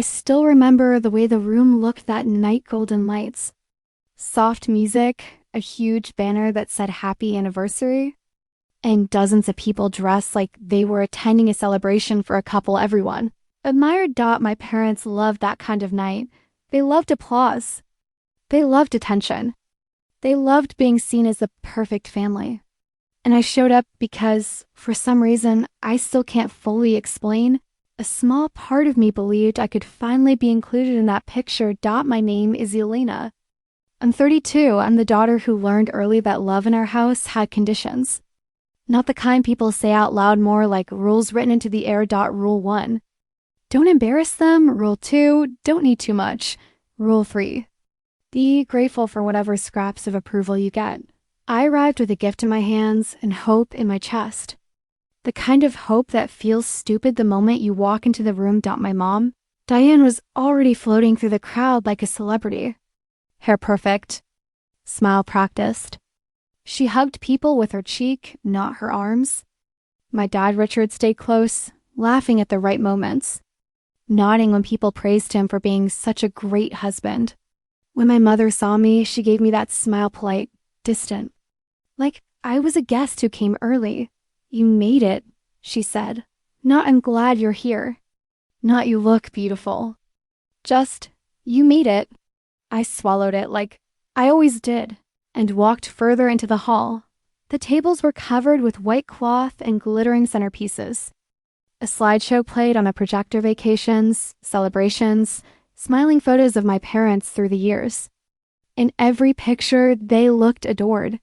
still remember the way the room looked that night. Golden lights, soft music, a huge banner that said happy anniversary, and dozens of people dressed like they were attending a celebration for a couple. Everyone admired. My parents loved that kind of night. They loved applause. They loved attention. They loved being seen as the perfect family. And I showed up because, for some reason I still can't fully explain, a small part of me believed I could finally be included in that picture. My name is Elena. I'm 32. I'm the daughter who learned early that love in our house had conditions. Not the kind people say out loud, more like rules written into the air. Rule 1. Don't embarrass them. Rule 2. Don't need too much. Rule 3. Be grateful for whatever scraps of approval you get. I arrived with a gift in my hands and hope in my chest. The kind of hope that feels stupid the moment you walk into the room. My mom, Diane, was already floating through the crowd like a celebrity. Hair perfect. Smile practiced. She hugged people with her cheek, not her arms. My dad, Richard, stayed close, laughing at the right moments, nodding when people praised him for being such a great husband. When my mother saw me, she gave me that smile, polite, distant, like I was a guest who came early. You made it, she said. Not I'm glad you're here. Not you look beautiful. Just, you made it. I swallowed it like I always did and walked further into the hall. The tables were covered with white cloth and glittering centerpieces. A slideshow played on a projector. Vacations, celebrations, smiling photos of my parents through the years. In every picture, they looked adored.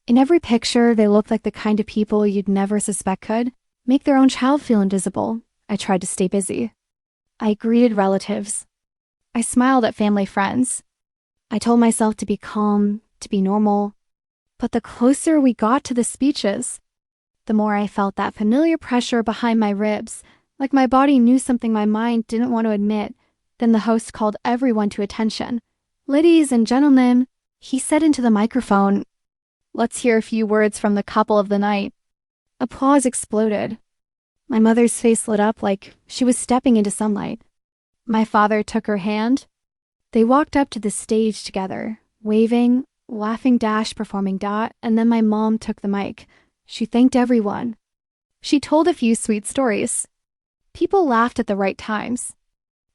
In every picture, they looked like the kind of people you'd never suspect could make their own child feel invisible. I tried to stay busy. I greeted relatives. I smiled at family friends. I told myself to be calm, to be normal. But the closer we got to the speeches, the more I felt that familiar pressure behind my ribs, like my body knew something my mind didn't want to admit. Then the host called everyone to attention. Ladies and gentlemen, he said into the microphone, let's hear a few words from the couple of the night. Applause exploded. My mother's face lit up like she was stepping into sunlight. My father took her hand. They walked up to the stage together, waving, laughing, performing. And then my mom took the mic. She thanked everyone. She told a few sweet stories. People laughed at the right times.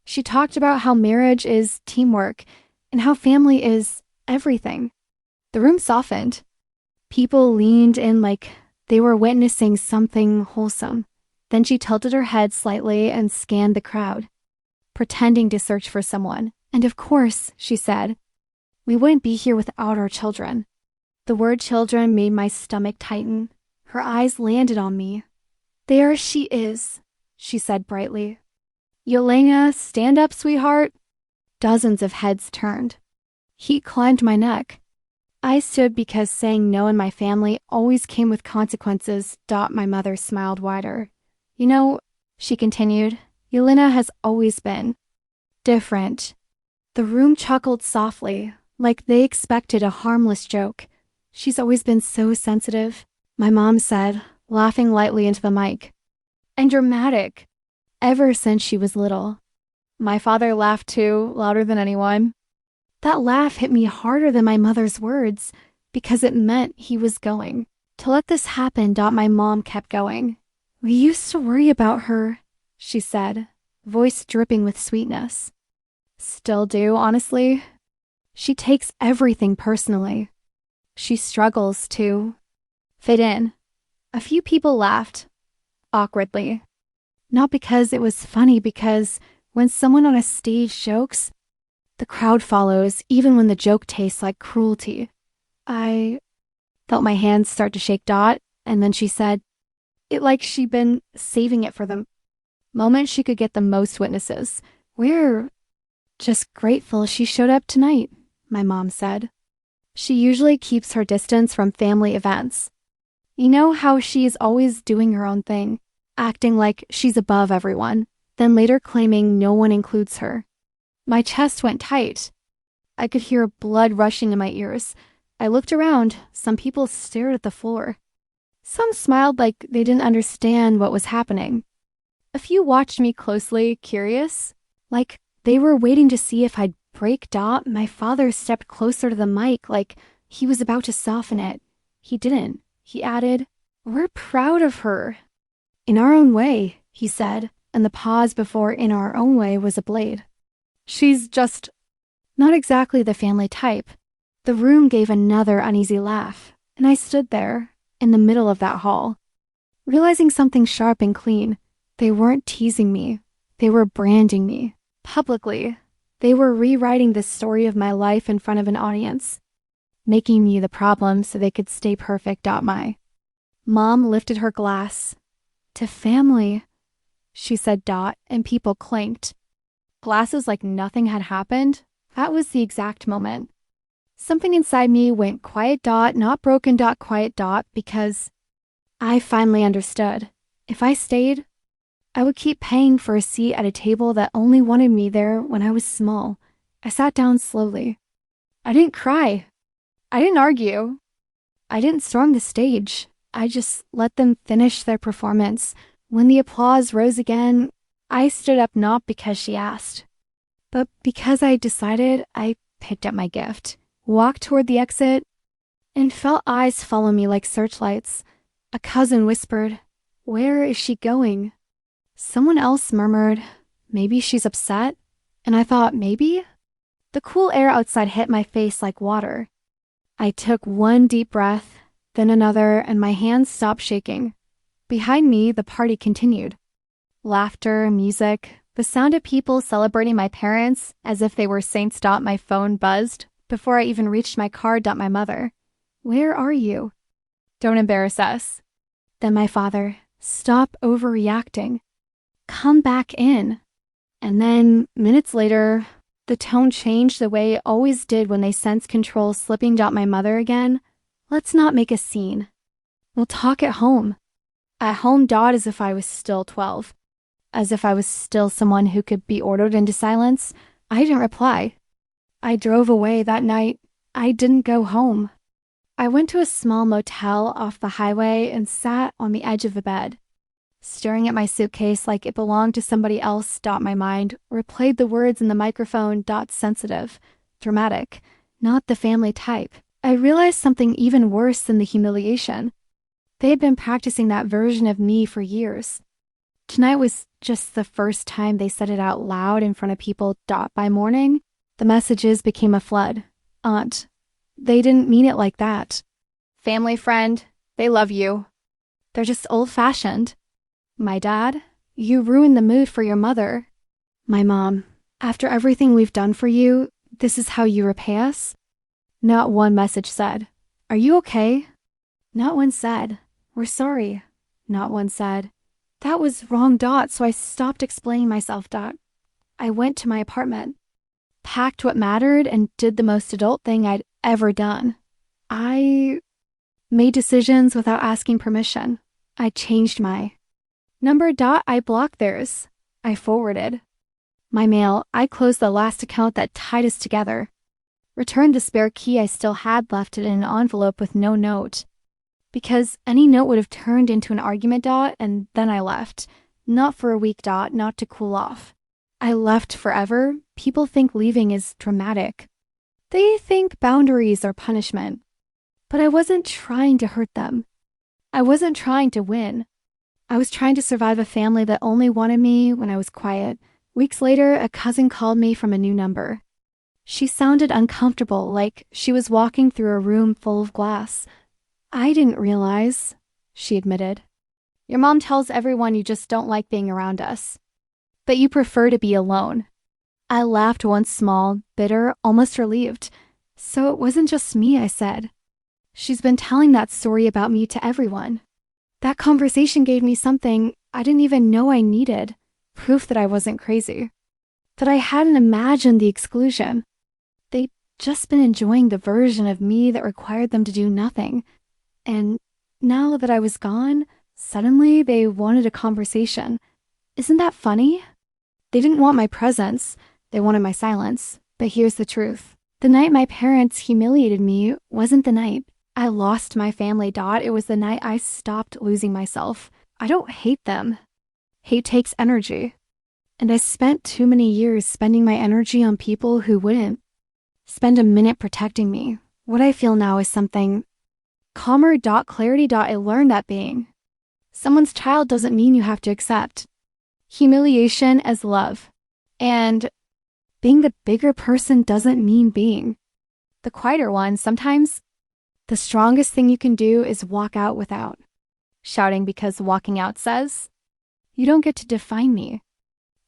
She talked about how marriage is teamwork and how family is everything. The room softened. People leaned in like they were witnessing something wholesome. Then she tilted her head slightly and scanned the crowd, pretending to search for someone. And of course, she said, we wouldn't be here without our children. The word children made my stomach tighten. Her eyes landed on me. There she is, she said brightly. Yelena, stand up, sweetheart. Dozens of heads turned. Heat climbed my neck. I stood because saying no in my family always came with consequences. My mother smiled wider. You know, she continued, Yelena has always been different. The room chuckled softly, like they expected a harmless joke. She's always been so sensitive, my mom said, laughing lightly into the mic. And dramatic. Ever since she was little. My father laughed too, louder than anyone. That laugh hit me harder than my mother's words because it meant he was going to let this happen. My mom kept going. We used to worry about her, she said, voice dripping with sweetness. Still do, honestly. She takes everything personally. She struggles to fit in. A few people laughed, awkwardly. Not because it was funny, because when someone on a stage jokes, the crowd follows, even when the joke tastes like cruelty. I felt my hands start to shake. And then she said, it like she'd been saving it for the moment she could get the most witnesses. We're just grateful she showed up tonight, my mom said. She usually keeps her distance from family events. You know how she's always doing her own thing, acting like she's above everyone, then later claiming no one includes her. My chest went tight. I could hear blood rushing in my ears. I looked around. Some people stared at the floor. Some smiled like they didn't understand what was happening. A few watched me closely, curious. Like they were waiting to see if I'd break. My father stepped closer to the mic like he was about to soften it. He didn't. He added, "We're proud of her." "In our own way," he said, and the pause before "in our own way" was a blade. "She's just not exactly the family type." The room gave another uneasy laugh, and I stood there, in the middle of that hall, realizing something sharp and clean. They weren't teasing me. They were branding me. Publicly. They were rewriting the story of my life in front of an audience, making me the problem so they could stay perfect. My mom lifted her glass. "To family," she said. And people clanked. Glasses like nothing had happened. That was the exact moment. Something inside me went quiet. Not broken. Quiet. Because I finally understood. If I stayed, I would keep paying for a seat at a table that only wanted me there when I was small. I sat down slowly. I didn't cry. I didn't argue. I didn't storm the stage. I just let them finish their performance. When the applause rose again, I stood up not because she asked, but because I decided. I picked up my gift, walked toward the exit, and felt eyes follow me like searchlights. A cousin whispered, "Where is she going?" Someone else murmured, "Maybe she's upset." And I thought, maybe? The cool air outside hit my face like water. I took one deep breath, then another, and my hands stopped shaking. Behind me, the party continued. Laughter, music, the sound of people celebrating my parents as if they were saints. My phone buzzed before I even reached my car. My mother, "Where are you?" "Don't embarrass us." Then my father, "Stop overreacting. Come back in." And then, minutes later, the tone changed the way it always did when they sensed control slipping. My mother again, "Let's not make a scene. We'll talk at home." At home. As if I was still 12. As if I was still someone who could be ordered into silence. I didn't reply. I drove away that night. I didn't go home. I went to a small motel off the highway and sat on the edge of the bed, staring at my suitcase like it belonged to somebody else. My mind replayed the words in the microphone. Sensitive, dramatic, not the family type. I realized something even worse than the humiliation. They had been practicing that version of me for years. Tonight was just the first time they said it out loud in front of people. By morning, the messages became a flood. "Aunt, they didn't mean it like that." "Family friend, they love you. They're just old-fashioned." "My dad, you ruined the mood for your mother." "My mom, after everything we've done for you, this is how you repay us?" Not one message said, "Are you okay?" Not one said, "We're sorry." Not one said, "That was wrong." So I stopped explaining myself. I went to my apartment, packed what mattered, and did the most adult thing I'd ever done. I made decisions without asking permission. I changed my number. I blocked theirs. I forwarded my mail. I closed the last account that tied us together. Returned the spare key I still had, left it in an envelope with no note. Because any note would have turned into an argument. And then I left. Not for a week. Not to cool off. I left forever. People think leaving is dramatic. They think boundaries are punishment. But I wasn't trying to hurt them. I wasn't trying to win. I was trying to survive a family that only wanted me when I was quiet. Weeks later, a cousin called me from a new number. She sounded uncomfortable, like she was walking through a room full of glass. "I didn't realize," she admitted. "Your mom tells everyone you just don't like being around us. But you prefer to be alone." I laughed once, small, bitter, almost relieved. "So it wasn't just me," I said. "She's been telling that story about me to everyone." That conversation gave me something I didn't even know I needed. Proof that I wasn't crazy. That I hadn't imagined the exclusion. They'd just been enjoying the version of me that required them to do nothing. And now that I was gone, suddenly they wanted a conversation. Isn't that funny? They didn't want my presence. They wanted my silence. But here's the truth. The night my parents humiliated me wasn't the night I lost my family. It was the night I stopped losing myself. I don't hate them. Hate takes energy. And I spent too many years spending my energy on people who wouldn't spend a minute protecting me. What I feel now is something calmer. Clarity. I learned that being someone's child doesn't mean you have to accept humiliation as love. And being the bigger person doesn't mean being the quieter one. Sometimes the strongest thing you can do is walk out without shouting, because walking out says, you don't get to define me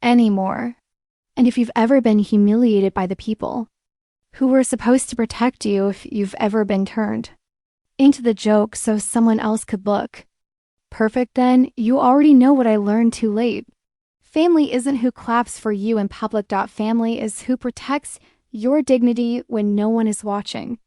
anymore. And if you've ever been humiliated by the people who were supposed to protect you, if you've ever been turned into the joke so someone else could look perfect, then you already know what I learned too late. Family isn't who claps for you in public. Family is who protects your dignity when no one is watching.